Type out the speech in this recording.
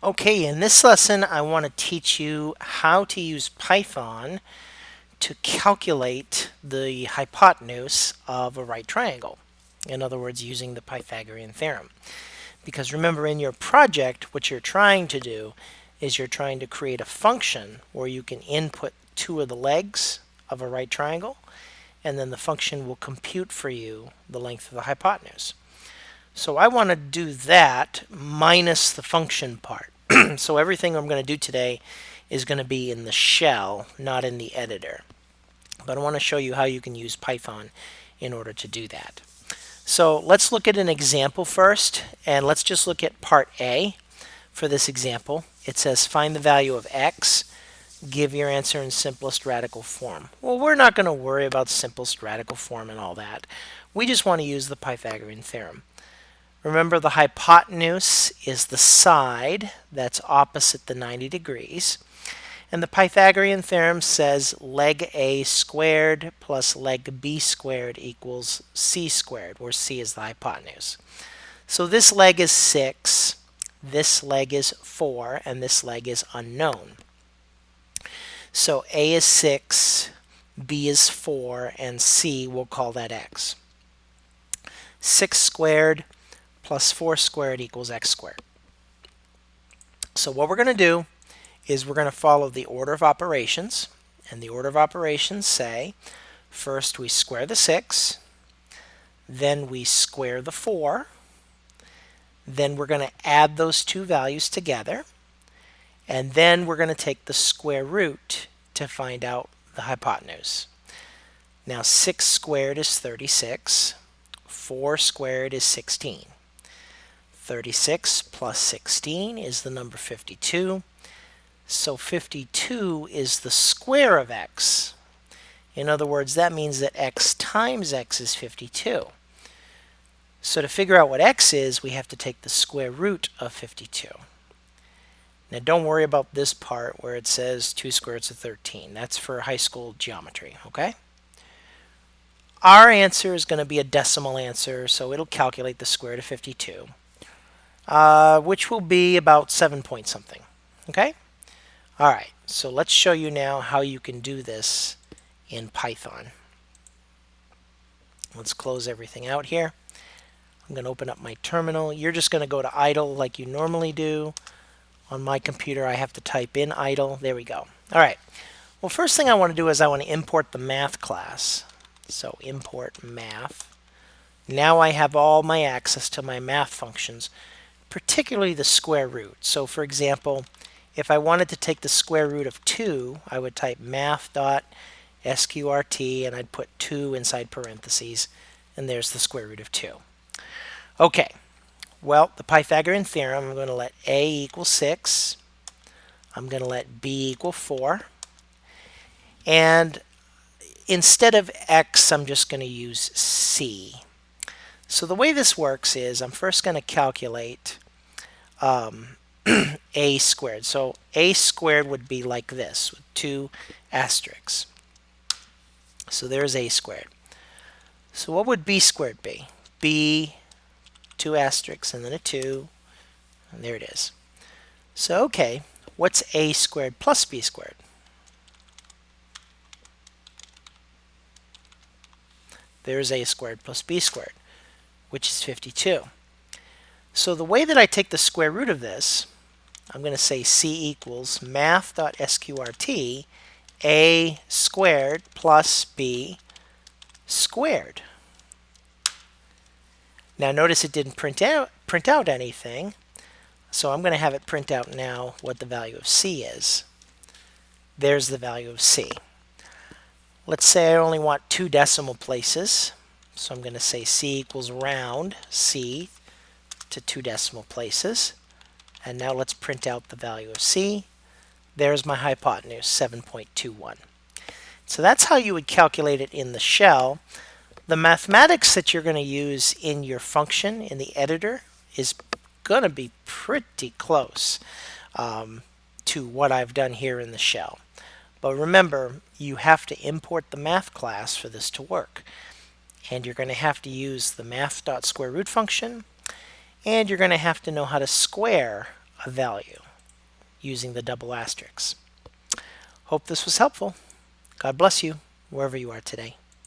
Okay, in this lesson I want to teach you how to use Python to calculate the hypotenuse of a right triangle. In other words, using the Pythagorean theorem. Because remember, in your project, what you're trying to do is you're trying to create a function where you can input two of the legs of a right triangle, and then the function will compute for you the length of the hypotenuse. So I want to do that minus the function part. So everything I'm going to do today is going to be in the shell, not in the editor. But I want to show you how you can use Python in order to do that. So let's look at an example first, and let's just look at part A for this example. It says find the value of x, give your answer in simplest radical form. Well, we're not going to worry about simplest radical form and all that. We just want to use the Pythagorean theorem. Remember, the hypotenuse is the side that's opposite the 90 degrees. And the Pythagorean theorem says leg A squared plus leg B squared equals C squared, where C is the hypotenuse. So this leg is 6, this leg is 4, and this leg is unknown. So A is 6, B is 4, and C, we'll call that x. 6 squared plus 4 squared equals x squared. So what we're going to do is we're going to follow the order of operations. And the order of operations say, first we square the 6, then we square the 4, then we're going to add those two values together, and then we're going to take the square root to find out the hypotenuse. Now 6 squared is 36, 4 squared is 16. 36 plus 16 is the number 52. So 52 is the square of x. In other words, that means that x times x is 52. So to figure out what x is, we have to take the square root of 52. Now don't worry about this part where it says 2 square roots of 13. That's for high school geometry, okay? Our answer is going to be a decimal answer, so it'll calculate the square root of 52. Which will be about 7 point something. Okay? Alright, so let's show you now how you can do this in Python. Let's close everything out here. I'm going to open up my terminal. You're just going to go to idle like you normally do. On my computer, I have to type in idle. There we go. Alright, well, first thing I want to do is I want to import the math class. So import math. Now I have all my access to my math functions, particularly the square root. So for example, if I wanted to take the square root of 2, I would type math.sqrt and I'd put 2 inside parentheses, and there's the square root of 2. Okay, well, the Pythagorean theorem, I'm going to let A equal 6, I'm going to let B equal 4, and instead of x, I'm just going to use C. So the way this works is I'm first going to calculate a squared. So a squared would be like this with 2 asterisks. So there's a squared. So what would b squared be? B, 2 asterisks, and then a 2, and there it is. So okay, what's a squared plus b squared? There's a squared plus b squared, which is 52. So the way that I take the square root of this, I'm going to say C equals math.sqrt a squared plus b squared. Now notice it didn't print out anything, so I'm going to have it print out now what the value of C is. There's the value of C. Let's say I only want 2 decimal places, so I'm going to say C equals round C to 2 decimal places. And now let's print out the value of C. There's my hypotenuse, 7.21. So that's how you would calculate it in the shell. The mathematics that you're going to use in your function in the editor is going to be pretty close to what I've done here in the shell. But remember, you have to import the math class for this to work. And you're going to have to use the math.square root function, and you're going to have to know how to square a value. using the double asterisks. Hope this was helpful. God bless you, wherever you are today.